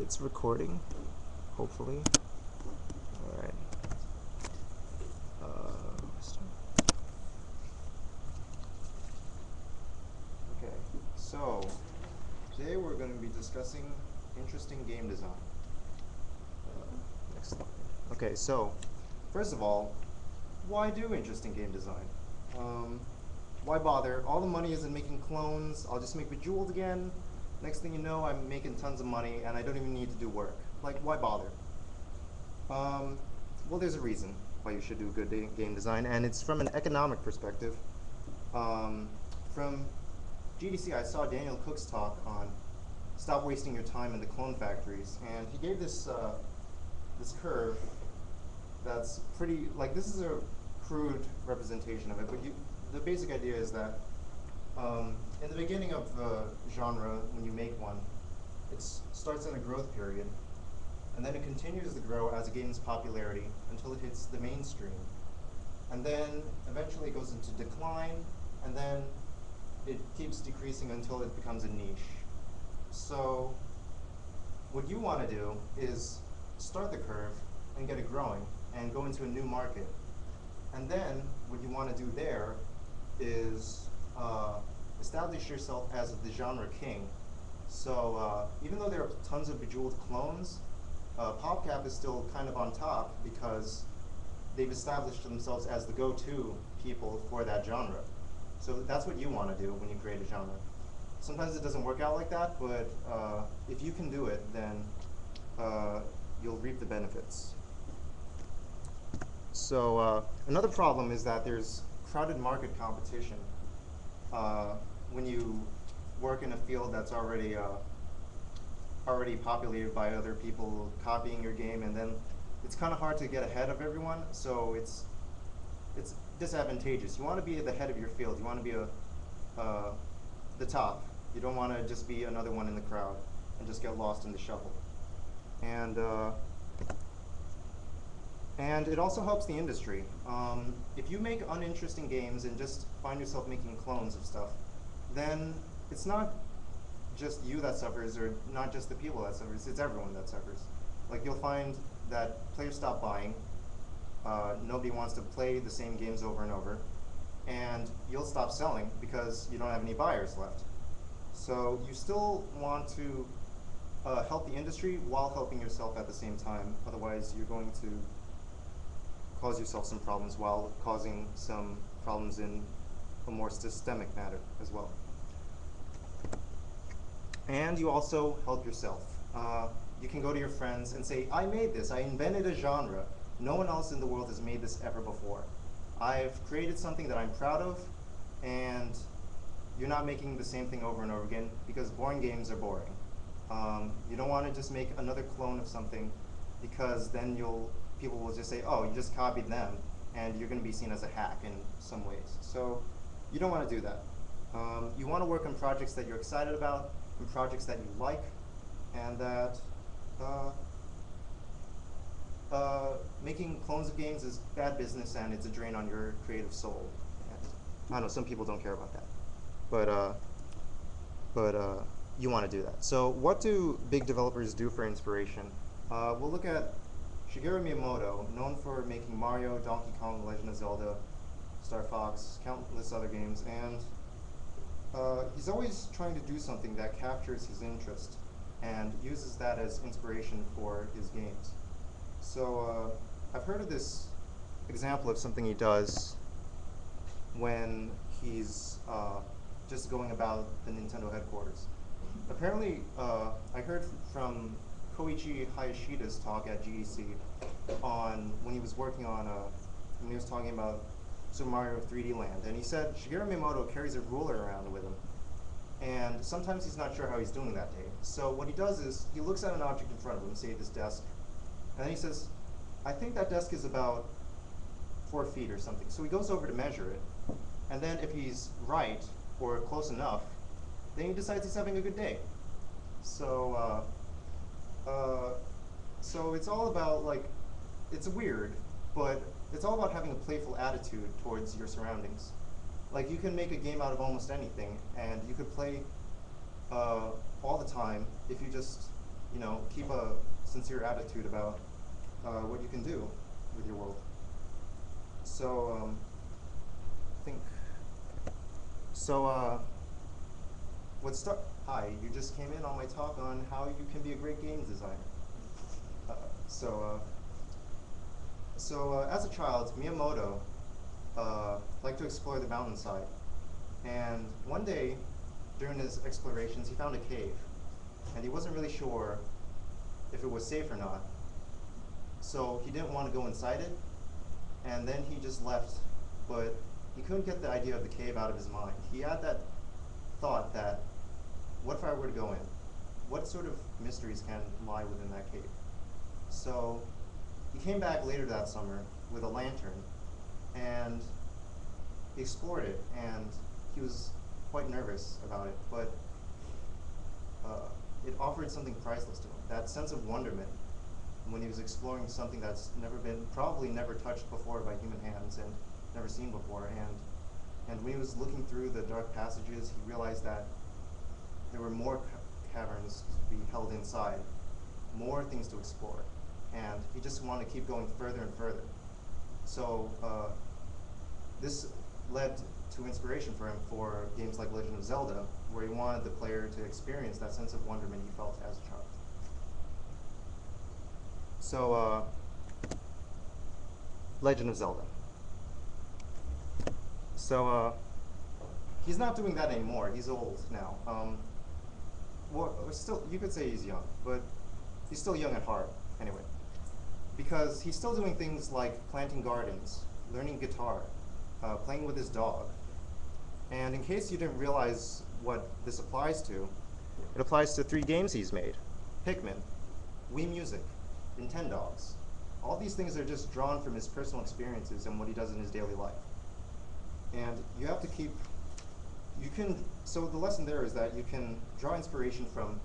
It's recording, hopefully. Alright. Okay, so today we're going to be discussing interesting game design. Next slide. Okay, so first of all, why do interesting game design? Why bother? All the money is in making clones. I'll just make Bejeweled again. Next thing you know, I'm making tons of money and I don't even need to do work. Like, why bother? Well, there's a reason why you should do good game design, and it's from an economic perspective. From GDC, I saw Daniel Cook's talk on stop wasting your time in the clone factories, and he gave this this curve that's pretty, like, this is a crude representation of it, but the basic idea is that in the beginning of the genre, when you make one, it starts in a growth period, and then it continues to grow as it gains popularity until it hits the mainstream. And then eventually it goes into decline, and then it keeps decreasing until it becomes a niche. So what you want to do is start the curve and get it growing and go into a new market. And then what you want to do there is establish yourself as the genre king. So even though there are tons of Bejeweled clones, PopCap is still kind of on top because they've established themselves as the go-to people for that genre. So that's what you want to do when you create a genre. Sometimes it doesn't work out like that, but if you can do it, then you'll reap the benefits. So another problem is that there's crowded market competition when you work in a field that's already populated by other people copying your game, and then it's kind of hard to get ahead of everyone, so it's disadvantageous. You want to be the head of your field. You want to be the top. You don't want to just be another one in the crowd and just get lost in the shuffle. And it also helps the industry. If you make uninteresting games and just find yourself making clones of stuff, then it's not just you that suffers, or not just the people that suffers, it's everyone that suffers. Like, you'll find that players stop buying, nobody wants to play the same games over and over, and you'll stop selling because you don't have any buyers left. So you still want to help the industry while helping yourself at the same time, otherwise you're going to cause yourself some problems while causing some problems in a more systemic matter as well. And you also help yourself. You can go to your friends and say, I made this, I invented a genre. No one else in the world has made this ever before. I've created something that I'm proud of, and you're not making the same thing over and over again, because boring games are boring. You don't want to just make another clone of something, because then people will just say, oh, you just copied them, and you're going to be seen as a hack in some ways. So you don't want to do that. You want to work on projects that you're excited about, and projects that you like, and that making clones of games is bad business, and it's a drain on your creative soul. And I don't know, some people don't care about that, but you want to do that. So what do big developers do for inspiration? We'll look at Shigeru Miyamoto, known for making Mario, Donkey Kong, Legend of Zelda, Star Fox, countless other games, and he's always trying to do something that captures his interest and uses that as inspiration for his games. So I've heard of this example of something he does when he's just going about the Nintendo headquarters. Apparently, I heard from Koichi Hayashida's talk at GDC on when he was working on, when he was talking about Super Mario 3D Land, and he said Shigeru Miyamoto carries a ruler around with him, and sometimes he's not sure how he's doing that day. So what he does is he looks at an object in front of him, say this desk, and then he says, I think that desk is about 4 feet or something. So he goes over to measure it, and then if he's right or close enough, then he decides he's having a good day. So so it's all about, like, it's weird, but it's all about having a playful attitude towards your surroundings. Like, you can make a game out of almost anything, and you could play all the time if you just keep a sincere attitude about what you can do with your world. So, I think, so, hi, you just came in on my talk on how you can be a great games designer. Uh, so, as a child, Miyamoto liked to explore the mountainside. And one day, during his explorations, he found a cave. And he wasn't really sure if it was safe or not. So he didn't want to go inside it. And then he just left. But he couldn't get the idea of the cave out of his mind. He had that thought that, what if I were to go in? What sort of mysteries can lie within that cave? So he came back later that summer with a lantern, and he explored it, and he was quite nervous about it, but it offered something priceless to him, that sense of wonderment when he was exploring something that's probably never touched before by human hands and never seen before. And when he was looking through the dark passages, he realized that there were more caverns to be held inside, more things to explore, and he just wanted to keep going further and further. So this led to inspiration for him for games like Legend of Zelda, where he wanted the player to experience that sense of wonderment he felt as a child. So, Legend of Zelda. So, he's not doing that anymore. He's old now. Well, you could say he's young, but he's still young at heart, anyway. Because he's still doing things like planting gardens, learning guitar, playing with his dog. And in case you didn't realize what this applies to, it applies to 3 games he's made: Pikmin, Wii Music, Nintendogs. All these things are just drawn from his personal experiences and what he does in his daily life. And you have to so the lesson there is that you can draw inspiration from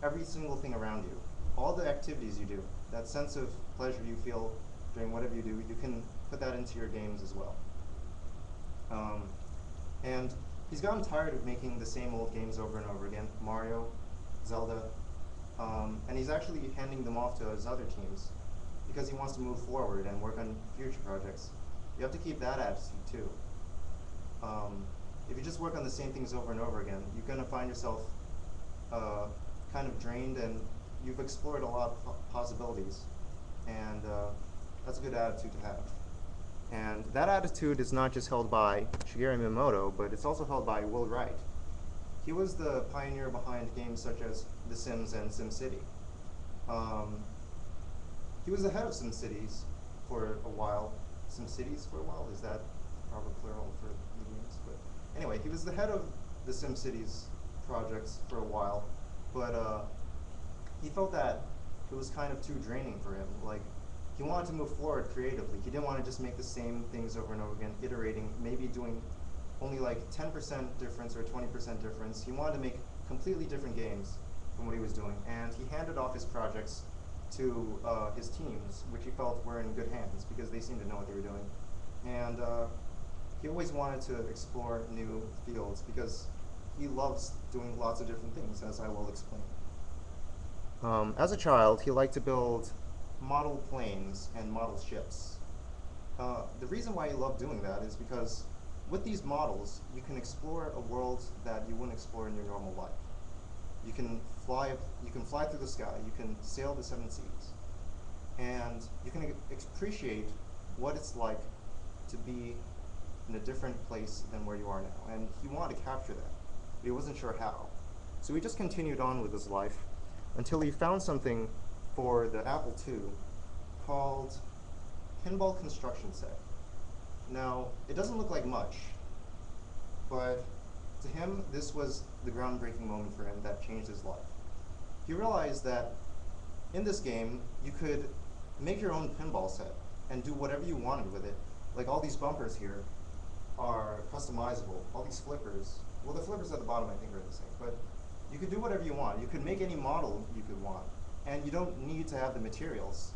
every single thing around you. All the activities you do, that sense of pleasure you feel during whatever you do, you can put that into your games as well. And he's gotten tired of making the same old games over and over again, Mario, Zelda, and he's actually handing them off to his other teams because he wants to move forward and work on future projects. You have to keep that attitude too. If you just work on the same things over and over again, you're going to find yourself kind of drained, and you've explored a lot of possibilities, and that's a good attitude to have. And that attitude is not just held by Shigeru Miyamoto, but it's also held by Will Wright. He was the pioneer behind games such as The Sims and SimCity. He was the head of SimCities for a while. SimCities for a while? Is that proper plural for the games? But anyway, he was the head of the SimCities projects for a while, but he felt that it was kind of too draining for him. Like, he wanted to move forward creatively. He didn't want to just make the same things over and over again, iterating, maybe doing only like 10% difference or 20% difference. He wanted to make completely different games from what he was doing, and he handed off his projects to his teams, which he felt were in good hands because they seemed to know what they were doing. And he always wanted to explore new fields because he loves doing lots of different things, as I will explain. As a child, he liked to build model planes and model ships. The reason why he loved doing that is because with these models, you can explore a world that you wouldn't explore in your normal life. You can fly through the sky, you can sail the 7 seas, and you can appreciate what it's like to be in a different place than where you are now. And he wanted to capture that, but he wasn't sure how. So he just continued on with his life until he found something for the Apple II called Pinball Construction Set. Now, it doesn't look like much, but to him, this was the groundbreaking moment for him that changed his life. He realized that in this game, you could make your own pinball set and do whatever you wanted with it. Like, all these bumpers here are customizable. All these flippers, well, the flippers at the bottom I think are the same, but you could do whatever you want. You could make any model you could want, and you don't need to have the materials.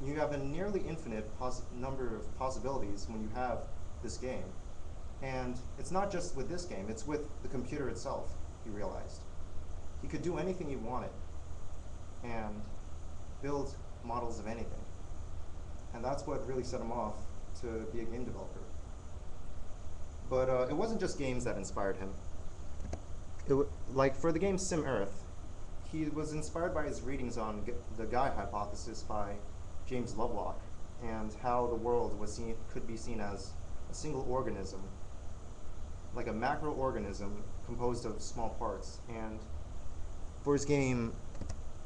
You have a nearly infinite number of possibilities when you have this game. And it's not just with this game, it's with the computer itself, he realized. He could do anything he wanted. and build models of anything. And that's what really set him off to be a game developer. But it wasn't just games that inspired him. Like for the game Sim Earth, he was inspired by his readings on the Gaia hypothesis by James Lovelock, and how the world could be seen as a single organism, like a macroorganism composed of small parts. And for his game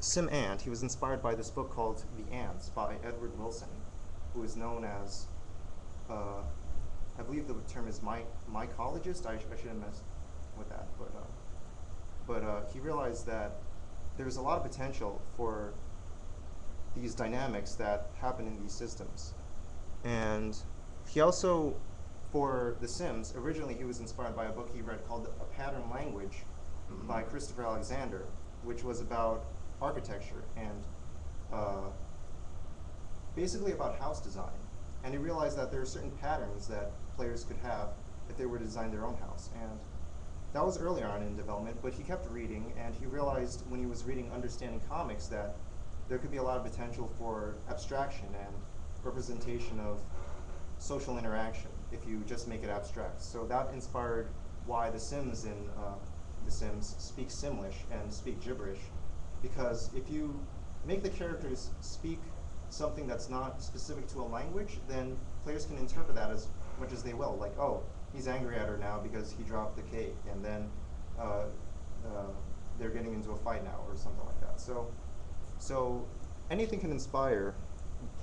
Sim Ant, he was inspired by this book called The Ants by Edward Wilson, who is known as, I believe the term is mycologist. I shouldn't mess with that, but he realized that there's a lot of potential for these dynamics that happen in these systems. And he also, for The Sims, originally he was inspired by a book he read called A Pattern Language by Christopher Alexander, which was about architecture and basically about house design. And he realized that there are certain patterns that players could have if they were to design their own house. And that was earlier on in development, but he kept reading, and he realized when he was reading Understanding Comics that there could be a lot of potential for abstraction and representation of social interaction if you just make it abstract. So that inspired why the Sims in The Sims speak Simlish and speak gibberish, because if you make the characters speak something that's not specific to a language, then players can interpret that as much as they will. Like, oh, he's angry at her now because he dropped the cake, and then they're getting into a fight now, or something like that. So anything can inspire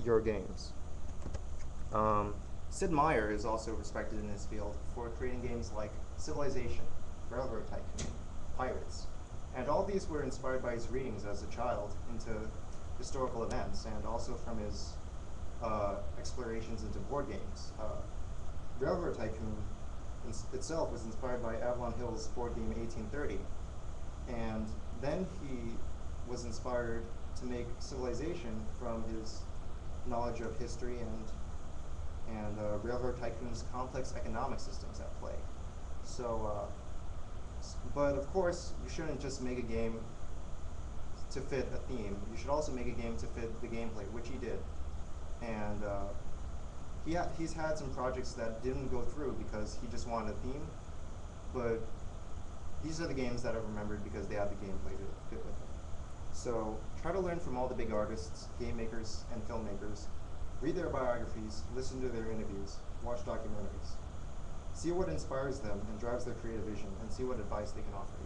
your games. Sid Meier is also respected in this field for creating games like Civilization, Railroad Tycoon, Pirates, and all these were inspired by his readings as a child into historical events, and also from his explorations into board games. Railroad Tycoon itself was inspired by Avalon Hill's board game 1830, and then he was inspired to make Civilization from his knowledge of history and Railroad Tycoon's complex economic systems at play. So, but of course, you shouldn't just make a game to fit a theme. You should also make a game to fit the gameplay, which he did. And he's had some projects that didn't go through because he just wanted a theme, but these are the games that I've remembered because they had the gameplay to fit with them. So try to learn from all the big artists, game makers, and filmmakers. Read their biographies, listen to their interviews, watch documentaries. See what inspires them and drives their creative vision, and see what advice they can offer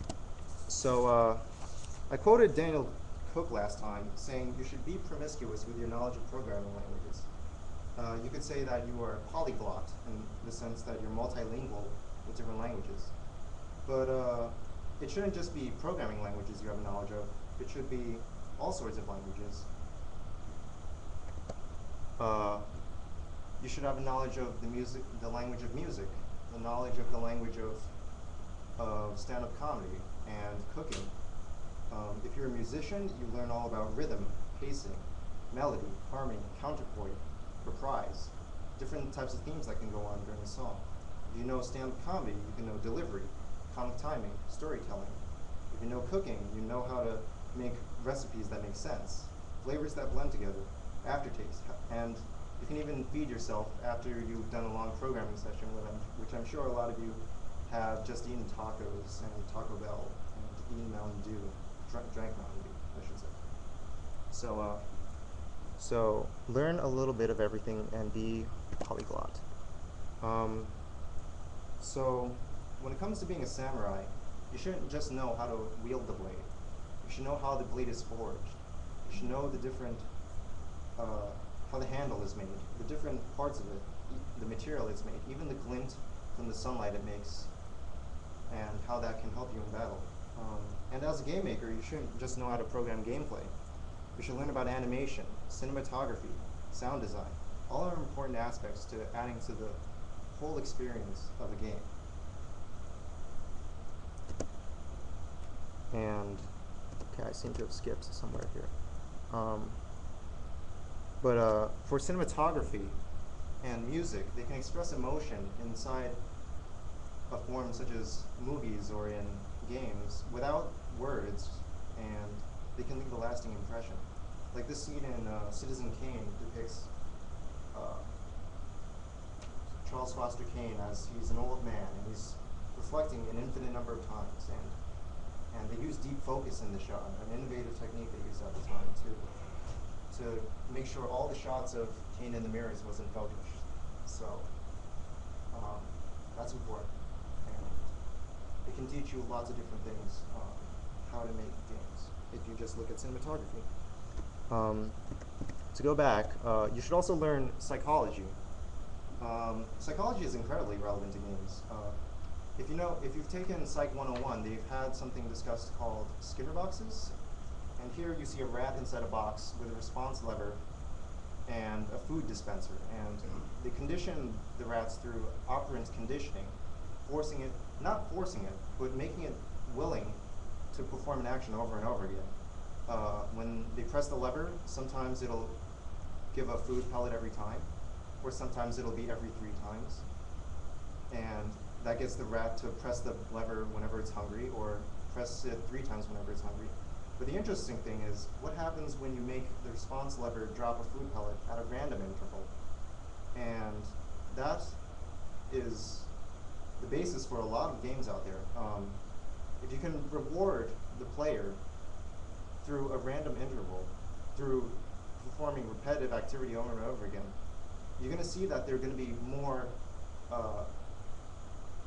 you. So I quoted Daniel Cook last time saying you should be promiscuous with your knowledge of programming languages. You could say that you are polyglot in the sense that you're multilingual with different languages. But it shouldn't just be programming languages you have a knowledge of. It should be all sorts of languages. You should have a knowledge of the language of music, the knowledge of the language of stand-up comedy and cooking. If you're a musician, you learn all about rhythm, pacing, melody, harmony, counterpoint, reprise, different types of themes that can go on during a song. If you know stand-up comedy, you can know delivery, comic timing, storytelling. If you know cooking, you know how to make recipes that make sense, flavors that blend together, aftertaste, and you can even feed yourself after you've done a long programming session, which I'm sure a lot of you have just eaten tacos and Taco Bell and eaten Mountain Dew, drank Mountain Dew, I should say. So learn a little bit of everything and be polyglot. So when it comes to being a samurai, you shouldn't just know how to wield the blade. You should know how the blade is forged. You should know the different, how the handle is made, the different parts of it, the material it's made, even the glint from the sunlight it makes, and how that can help you in battle. And as a game maker, you shouldn't just know how to program gameplay. You should learn about animation, cinematography, sound design. All are important aspects to adding to the whole experience of a game. And, okay, I seem to have skipped somewhere here. But for cinematography and music, they can express emotion inside a form such as movies or in games without words, and they can leave a lasting impression. Like this scene in Citizen Kane depicts Charles Foster Kane as he's an old man and he's reflecting an infinite number of times, and they use deep focus in the shot, an innovative technique they used at the time to make sure all the shots of Kane in the mirrors was in focus. So that's important, and it can teach you lots of different things how to make games if you just look at cinematography. To go back, you should also learn psychology. Psychology is incredibly relevant to games. If you've taken Psych 101, they've had something discussed called Skinner boxes. And here you see a rat inside a box with a response lever and a food dispenser. And they condition the rats through operant conditioning, not forcing it, but making it willing to perform an action over and over again. When they press the lever, sometimes it'll give a food pellet every time, or sometimes it'll be every 3 times. And that gets the rat to press the lever whenever it's hungry, or press it 3 times whenever it's hungry. But the interesting thing is, what happens when you make the response lever drop a food pellet at a random interval? And that is the basis for a lot of games out there. If you can reward the player through a random interval, through performing repetitive activity over and over again, you're going to see that they're going to be more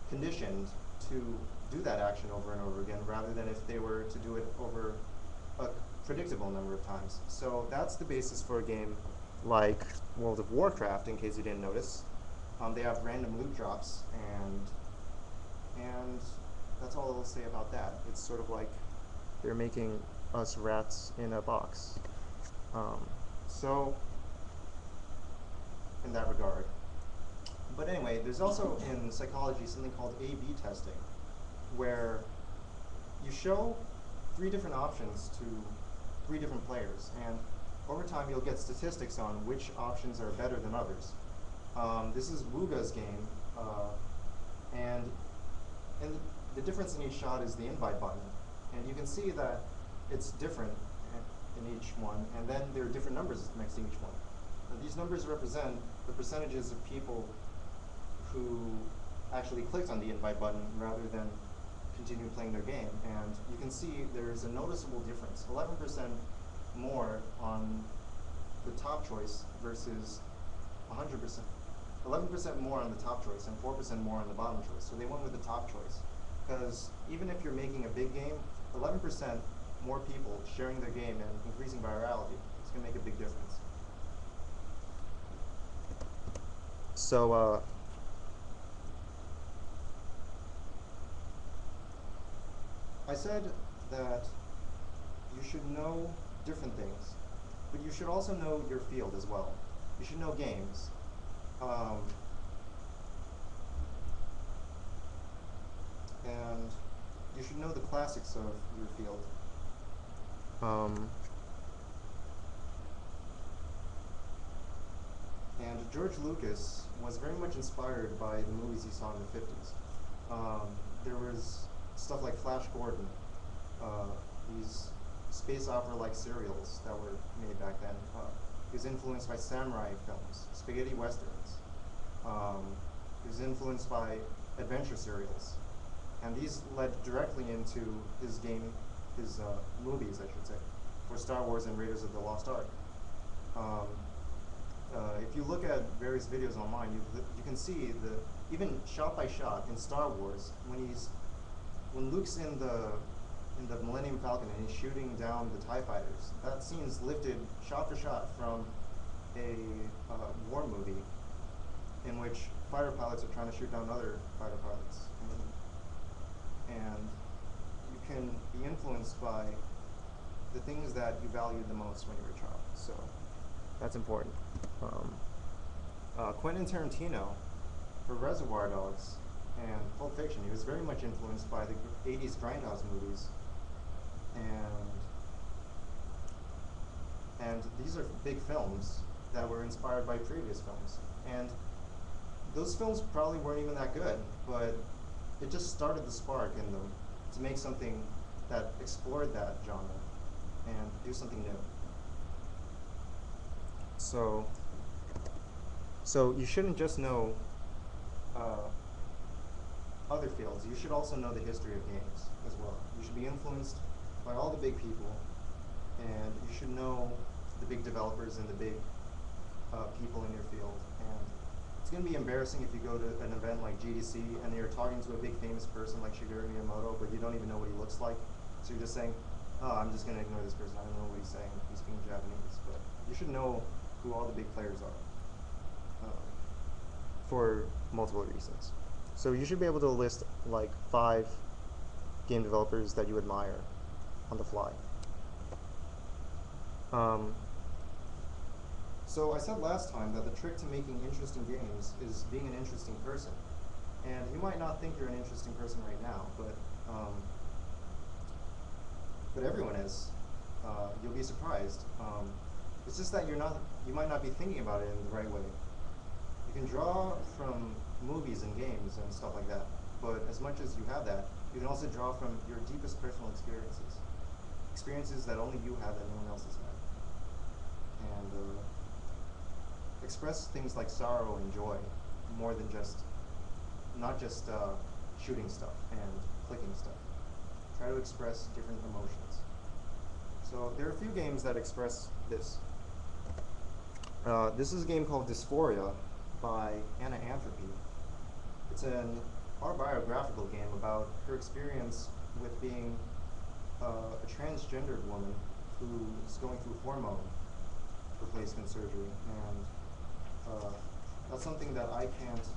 conditioned to do that action over and over again, rather than if they were to do it over a predictable number of times. So that's the basis for a game like World of Warcraft, in case you didn't notice. They have random loot drops, and that's all I'll say about that. It's sort of like they're making us rats in a box. So, in that regard. But anyway, there's also in psychology something called A/B testing, where you show 3 different options to 3 different players, and over time you'll get statistics on which options are better than others. This is Wooga's game, and the difference in each shot is the invite button, and you can see that it's different in each one, and then there are different numbers next to each one. Now, these numbers represent the percentages of people who actually clicked on the invite button rather than continue playing their game, and you can see there's a noticeable difference, 11% more on the top choice versus 100%. 11% more on the top choice and 4% more on the bottom choice. So they went with the top choice, because even if you're making a big game, 11% more people sharing their game and increasing virality, it's going to make a big difference. So I said that you should know different things, but you should also know your field as well. You should know games. And you should know the classics of your field. And George Lucas was very much inspired by the movies he saw in the 50s. There was stuff like Flash Gordon, these space opera-like serials that were made back then. He was influenced by samurai films, spaghetti westerns. He was influenced by adventure serials. And these led directly into his movies, I should say, for Star Wars and Raiders of the Lost Ark. If you look at various videos online, you can see even shot by shot in Star Wars, when Luke's in the Millennium Falcon and he's shooting down the TIE fighters, that scene's lifted shot for shot from a war movie in which fighter pilots are trying to shoot down other fighter pilots. And you can be influenced by the things that you valued the most when you were a child. So that's important. Quentin Tarantino, for Reservoir Dogs and Pulp Fiction, he was very much influenced by the 80s Grindhouse movies. And these are big films that were inspired by previous films. And those films probably weren't even that good, but it just started the spark in them. to make something that explored that genre and do something new. So, you shouldn't just know uh, other fields. You should also know the history of games as well. You should be influenced by all the big people, and you should know the big developers and the big people in your field. And it's going to be embarrassing if you go to an event like GDC and you're talking to a big famous person like Shigeru Miyamoto, but you don't even know what he looks like. So you're just saying, oh, I'm just going to ignore this person. I don't know what he's saying. He's speaking Japanese. But you should know who all the big players are for multiple reasons. So you should be able to list like 5 game developers that you admire on the fly. So I said last time that the trick to making interesting games is being an interesting person. And you might not think you're an interesting person right now, but everyone is. You'll be surprised. It's just that you might not be thinking about it in the right way. You can draw from movies and games and stuff like that, but as much as you have that, you can also draw from your deepest personal experiences that only you have that no one else has had. And express things like sorrow and joy more than not just shooting stuff and clicking stuff. Try to express different emotions. So there are a few games that express this. This is a game called Dysphoria by Anna Anthropy. It's an autobiographical game about her experience with being a transgendered woman who is going through hormone replacement surgery, and that's something that I can't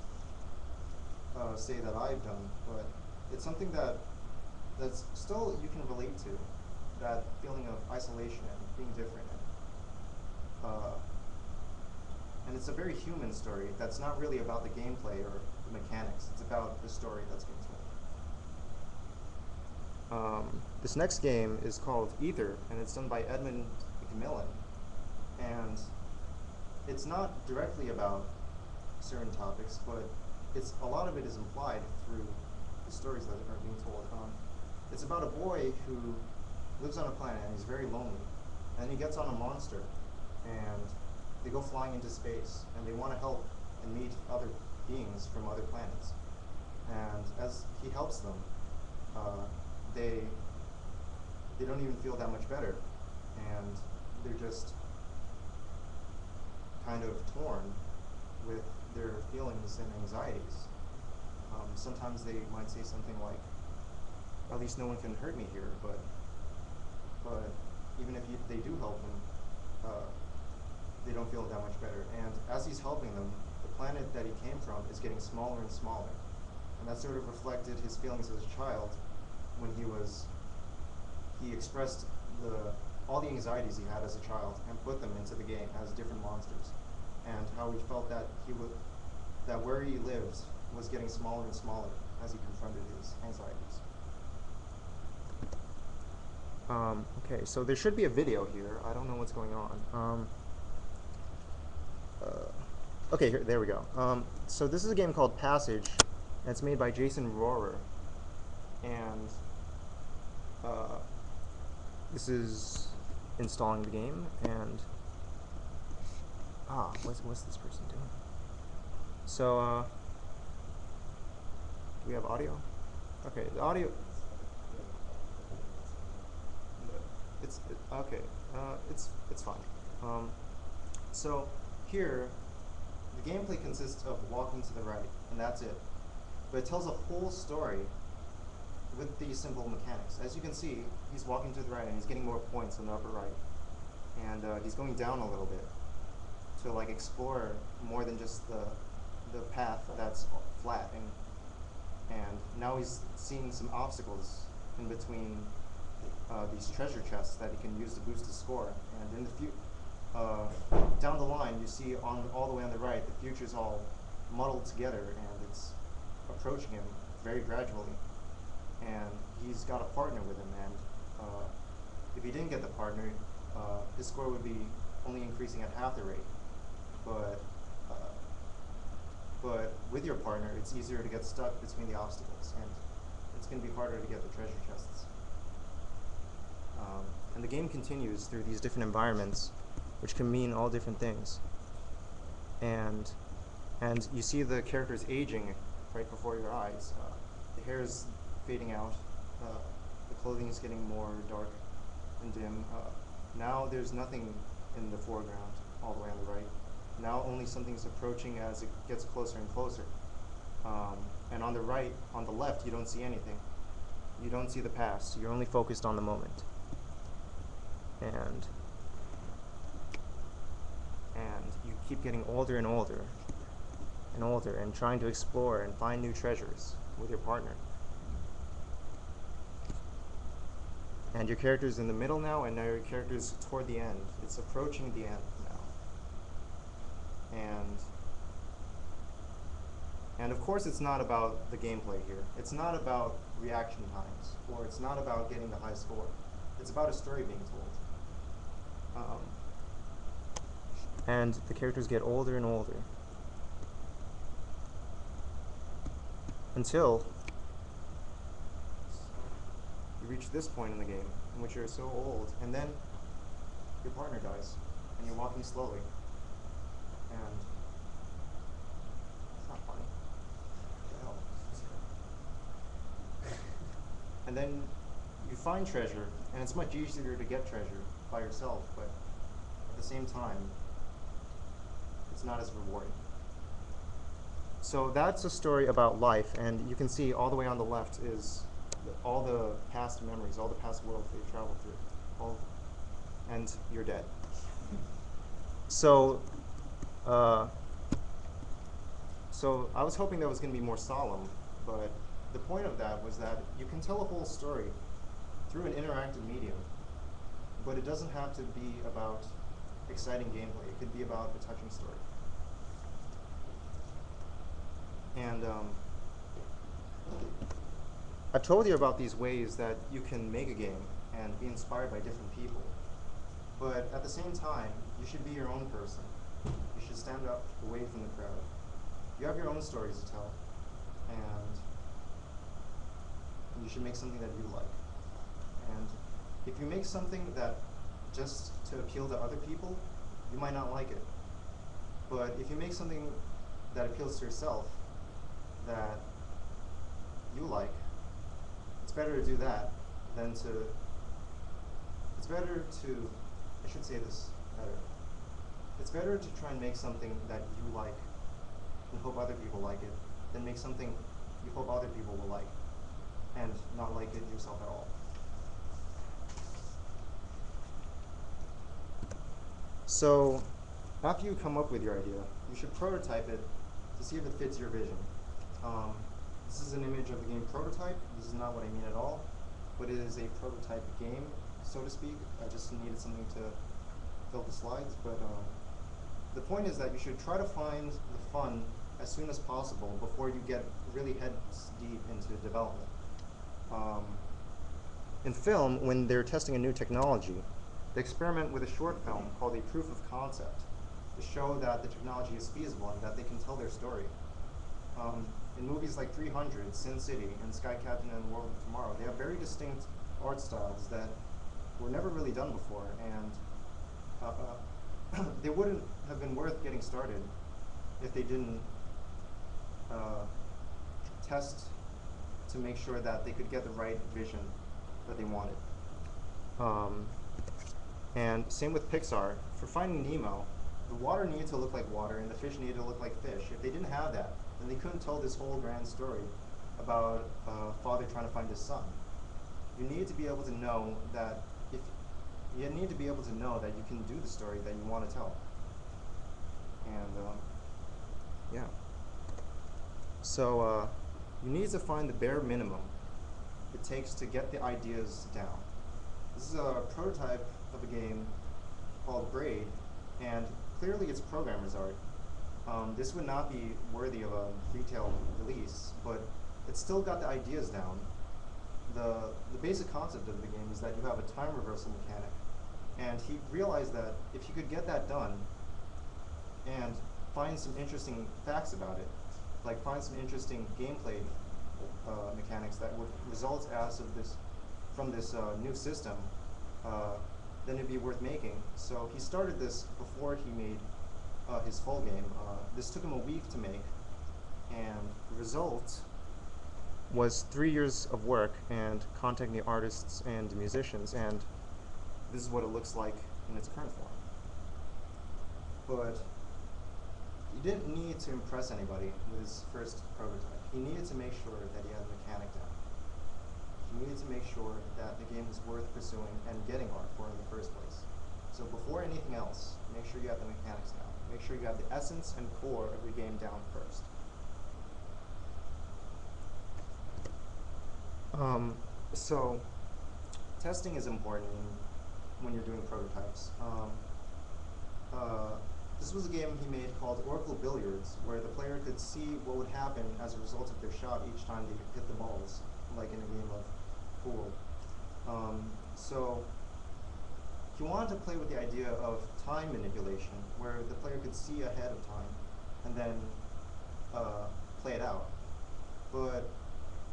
say that I've done, but it's something that's still you can relate to, that feeling of isolation and being different. And it's a very human story that's not really about the gameplay or the mechanics. It's about the story that's being told. This next game is called Ether, and it's done by Edmund McMillan. And it's not directly about certain topics, but a lot of it is implied through the stories that are being told. It's about a boy who lives on a planet and he's very lonely. And he gets on a monster, and they go flying into space, and they want to help and meet other beings from other planets. And as he helps them, they don't even feel that much better, and they're just kind of torn with their feelings and anxieties. Sometimes they might say something like, at least no one can hurt me here, but even if they do help him, they don't feel that much better. And as he's helping them, the planet that he came from is getting smaller and smaller. And that sort of reflected his feelings as a child when he expressed all the anxieties he had as a child and put them into the game as different monsters. And how he felt that that where he lives was getting smaller and smaller as he confronted his anxieties. Okay, so there should be a video here. I don't know what's going on. Okay, there we go. So this is a game called Passage, and it's made by Jason Rohrer. And this is installing the game, and what's this person doing? So do we have audio? Okay, the audio. It's fine. So here, the gameplay consists of walking to the right, and that's it. But it tells a whole story with these simple mechanics. As you can see, he's walking to the right, and he's getting more points in the upper right, and he's going down a little bit to like explore more than just the path that's flat, and now he's seeing some obstacles in between these treasure chests that he can use to boost his score. And in the down the line, you see all the way on the right, the future's all muddled together, and it's approaching him very gradually. And he's got a partner with him, and if he didn't get the partner, his score would be only increasing at half the rate. But with your partner, it's easier to get stuck between the obstacles, and it's going to be harder to get the treasure chests. And the game continues through these different environments, which can mean all different things. And you see the characters aging right before your eyes. The hair is fading out. The clothing is getting more dark and dim. Now there's nothing in the foreground all the way on the right. Now only something's approaching as it gets closer and closer. And on the right, on the left, you don't see anything. You don't see the past. You're only focused on the moment. And you keep getting older and older and older and trying to explore and find new treasures with your partner. And your character's in the middle now, and now your character's toward the end. It's approaching the end now. And of course it's not about the gameplay here. It's not about reaction times, or it's not about getting the high score. It's about a story being told. And the characters get older and older until you reach this point in the game in which you're so old, and then your partner dies, and you're walking slowly, and it's not funny. What the hell? And then you find treasure, and it's much easier to get treasure by yourself, but at the same time, it's not as rewarding. So that's a story about life, and you can see all the way on the left is all the past memories, all the past worlds that you've traveled through, and you're dead. So I was hoping that was going to be more solemn, but the point of that was that you can tell a whole story through an interactive medium, but it doesn't have to be about exciting gameplay. It could be about a touching story. And I told you about these ways that you can make a game and be inspired by different people. But at the same time, you should be your own person. You should stand up away from the crowd. You have your own stories to tell, and you should make something that you like. And if you make something that just to appeal to other people, you might not like it. But if you make something that appeals to yourself, that you like, it's better to do that than to, it's better to, I should say this better. It's better to try and make something that you like and hope other people like it than make something you hope other people will like and not like it yourself at all. So after you come up with your idea, you should prototype it to see if it fits your vision. This is an image of the game Prototype. This is not what I mean at all, but it is a prototype game, so to speak. I just needed something to fill the slides, but the point is that you should try to find the fun as soon as possible before you get really head deep into development. In film, when they're testing a new technology, they experiment with a short film called a proof of concept to show that the technology is feasible and that they can tell their story. In movies like 300, Sin City, and Sky Captain and World of Tomorrow, they have very distinct art styles that were never really done before, and they wouldn't have been worth getting started if they didn't test to make sure that they could get the right vision that they wanted. And same with Pixar. For Finding Nemo, the water needed to look like water and the fish needed to look like fish. If they didn't have that, then they couldn't tell this whole grand story about a father trying to find his son. You need to be able to know that you need to be able to know that you can do the story that you want to tell. And yeah. So you need to find the bare minimum it takes to get the ideas down. This is a prototype of a game called Braid, and clearly it's programmer's art. This would not be worthy of a retail release, but it's still got the ideas down. The basic concept of the game is that you have a time reversal mechanic, and he realized that if you could get that done and find some interesting facts about it, like find some interesting gameplay mechanics that would result as of this from this new system, then it'd be worth making. So he started this before he made his full game. This took him a week to make, and the result was 3 years of work and contacting the artists and the musicians, and this is what it looks like in its current form. But he didn't need to impress anybody with his first prototype. He needed to make sure that he had the mechanic down. He needed to make sure that the game was worth pursuing and getting art for in the first place. So before anything else, make sure you have the mechanics down. Make sure you have the essence and core of your game down first. So testing is important when you're doing prototypes. This was a game he made called Oracle Billiards, where the player could see what would happen as a result of their shot each time they hit the balls, like in a game of pool. So he wanted to play with the idea of time manipulation, where the player could see ahead of time and then play it out. But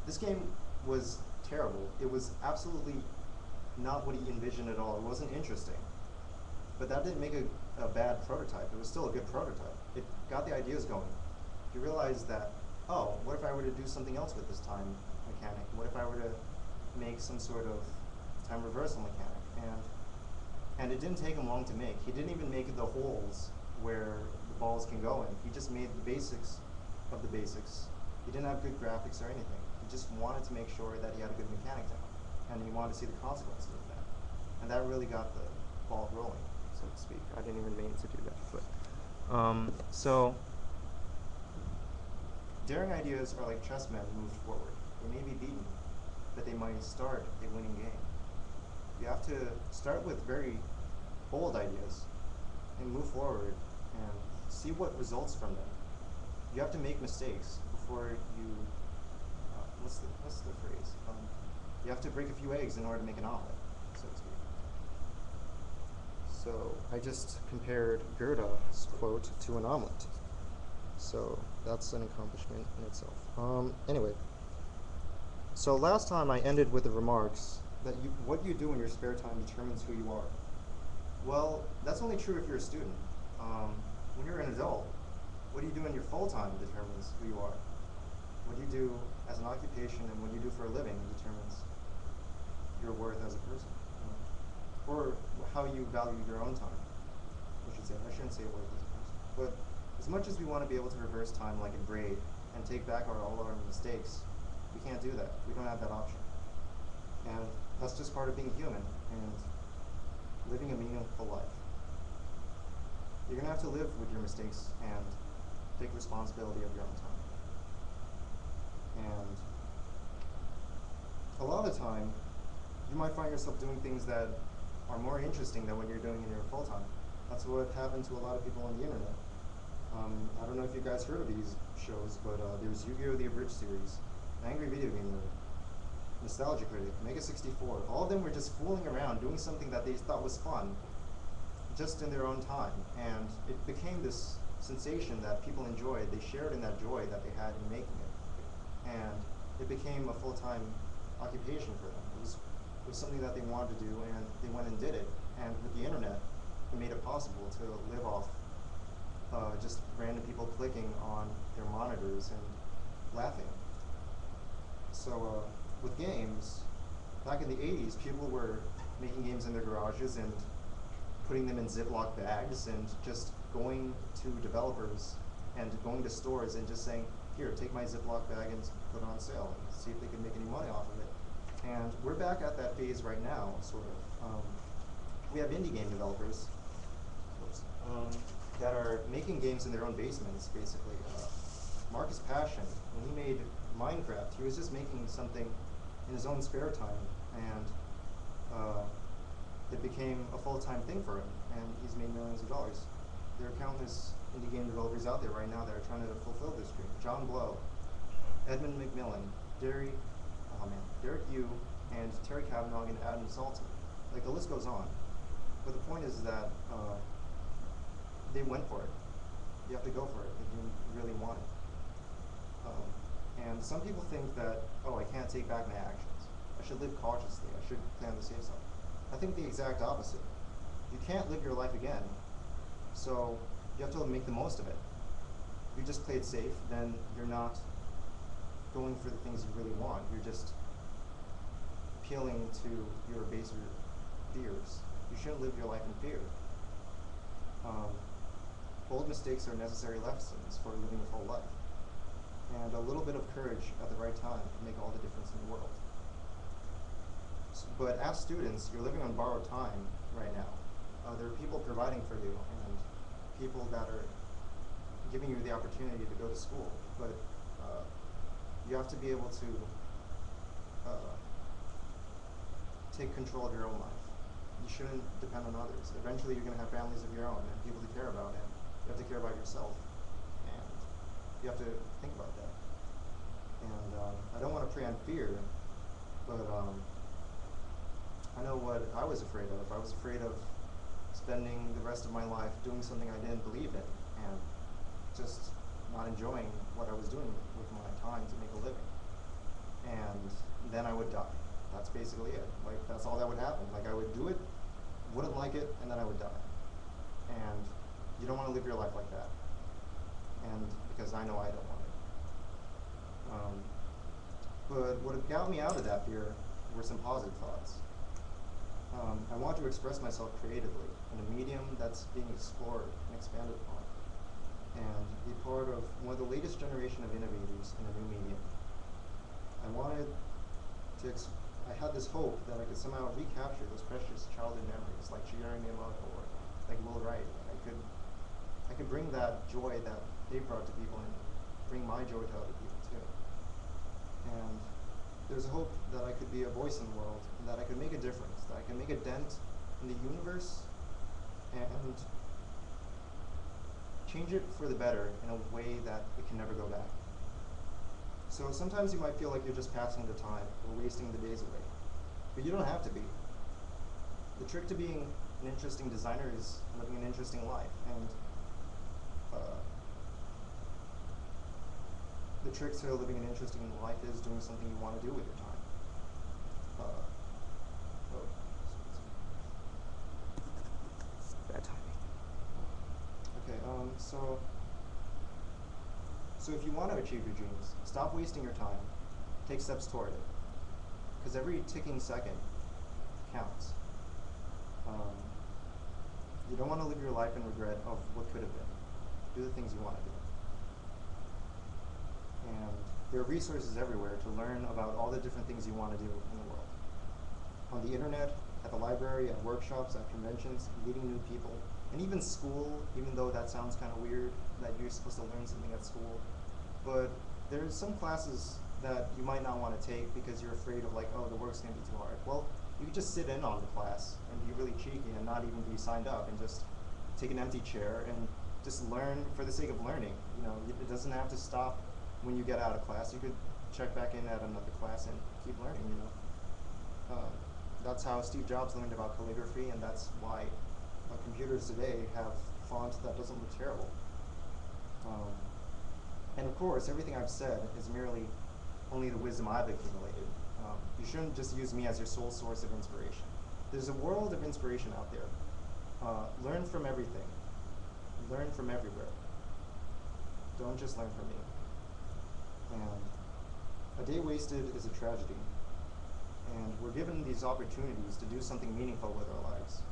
this game was terrible. It was absolutely not what he envisioned at all. It wasn't interesting. But that didn't make a bad prototype. It was still a good prototype. It got the ideas going. He realized that, oh, what if I were to do something else with this time mechanic? What if I were to make some sort of time reversal mechanic? And it didn't take him long to make. He didn't even make the holes where the balls can go in. He just made the basics of the basics. He didn't have good graphics or anything. He just wanted to make sure that he had a good mechanic down. And he wanted to see the consequences of that. And that really got the ball rolling, so to speak. I didn't even mean to do that. But so daring ideas are like chessmen moved forward. They may be beaten, but they might start a winning game. You have to start with very bold ideas and move forward and see what results from them. You have to make mistakes before you, what's the phrase? You have to break a few eggs in order to make an omelet, so to speak. So I just compared Goethe's quote to an omelet. So that's an accomplishment in itself. Anyway, so last time I ended with the remarks that what you do in your spare time determines who you are. Well, that's only true if you're a student. When you're an adult, what you do in your full time determines who you are. What you do as an occupation and what you do for a living determines your worth as a person, or how you value your own time. I shouldn't say worth as a person. But as much as we want to be able to reverse time like a braid and take back all our mistakes, we can't do that. We don't have that option. And that's just part of being human and living a meaningful life. You're going to have to live with your mistakes and take responsibility of your own time. And a lot of the time, you might find yourself doing things that are more interesting than what you're doing in your full time. That's what happened to a lot of people on the internet. I don't know if you guys heard of these shows, but there's Yu-Gi-Oh! The Abridged series, Angry Video Gamer, Nostalgia Critic, Mega 64. All of them were just fooling around, doing something that they thought was fun, just in their own time. And it became this sensation that people enjoyed. They shared in that joy that they had in making it. And it became a full-time occupation for them. It was something that they wanted to do, and they went and did it. And with the internet, it made it possible to live off just random people clicking on their monitors and laughing. So with games, back in the 80s, people were making games in their garages and putting them in Ziploc bags and just going to developers and going to stores and just saying, here, take my Ziploc bag and put it on sale and see if they can make any money off of it. And we're back at that phase right now, sort of. We have indie game developers that are making games in their own basements, basically. Marcus Passion, when he made Minecraft, he was just making something in his own spare time, and it became a full-time thing for him, and he's made millions of dollars. There are countless indie game developers out there right now that are trying to fulfill this dream. John Blow, Edmund McMillan, Derek Yu, and Terry Cavanaugh and Adam Salton. Like, the list goes on. But the point is that they went for it. You have to go for it if you really want it. And some people think that, oh, I can't take back my actions. I should live cautiously. I should plan the safe side. I think the exact opposite. You can't live your life again, so you have to make the most of it. If you just play it safe, then you're not going for the things you really want. You're just appealing to your baser fears. You shouldn't live your life in fear. Bold mistakes are necessary lessons for living a full life. And a little bit of courage at the right time can make all the difference in the world. But as students, you're living on borrowed time right now. There are people providing for you and people that are giving you the opportunity to go to school. But you have to be able to take control of your own life. You shouldn't depend on others. Eventually you're going to have families of your own and people to care about, and you have to care about yourself. And you have to think about that. And I don't want to prey on fear, but I know what I was afraid of. I was afraid of spending the rest of my life doing something I didn't believe in and just not enjoying what I was doing with my time to make a living. And then I would die. That's basically it. Like, that's all that would happen. Like, I would do it, wouldn't like it, and then I would die. And you don't want to live your life like that. And because I know I don't want it. But what got me out of that fear were some positive thoughts. I want to express myself creatively in a medium that's being explored and expanded upon, and be part of one of the latest generation of innovators in a new medium. I had this hope that I could somehow recapture those precious childhood memories, like Shigeru Miyamoto or like Will Wright. I could bring that joy that they brought to people and bring my joy to other people too. And there's a hope that I could be a voice in the world, and that I could make a difference, that I can make a dent in the universe and change it for the better in a way that it can never go back. So sometimes you might feel like you're just passing the time or wasting the days away, but you don't have to be. The trick to being an interesting designer is living an interesting life, and the trick to living an interesting life is doing something you want to do with your time. Bad timing. Okay, so if you want to achieve your dreams, stop wasting your time, take steps toward it, because every ticking second counts. You don't want to live your life in regret of what could have been. Do the things you want to do. And there are resources everywhere to learn about all the different things you want to do in the world. On the internet, at the library, at workshops, at conventions, meeting new people, and even school, even though that sounds kind of weird that you're supposed to learn something at school. But there's some classes that you might not want to take because you're afraid of, like, oh, the work's going to be too hard. Well, you could just sit in on the class and be really cheeky and not even be signed up and just take an empty chair and just learn for the sake of learning. You know, it doesn't have to stop when you get out of class. You could check back in at another class and keep learning, you know. That's how Steve Jobs learned about calligraphy, and that's why computers today have font that doesn't look terrible. And of course, everything I've said is merely only the wisdom I've accumulated. You shouldn't just use me as your sole source of inspiration. There's a world of inspiration out there. Learn from everything. Learn from everywhere. Don't just learn from me. And a day wasted is a tragedy. And we're given these opportunities to do something meaningful with our lives.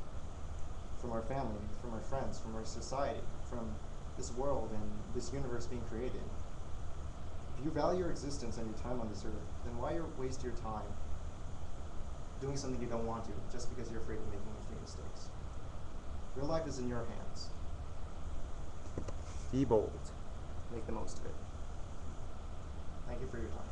From our family, from our friends, from our society, from this world and this universe being created. If you value your existence and your time on this earth, then why waste your time doing something you don't want to just because you're afraid of making a few mistakes? Your life is in your hands. Be bold. Make the most of it. Thank you for your time.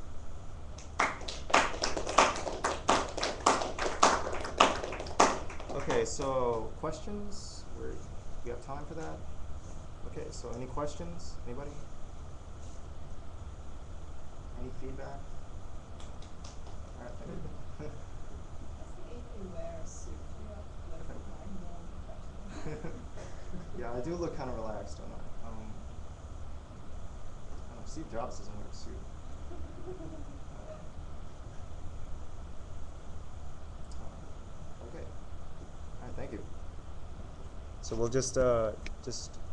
Okay, so questions? We have time for that? Okay, so any questions? Anybody? Any feedback? All right, thank you. I think if you wear a suit, you look like more professional. Yeah, I do look kind of relaxed, don't I? I don't know, Steve Jobs doesn't wear a suit. Okay. All right, thank you. So we'll just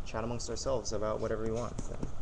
chat amongst ourselves about whatever we want then.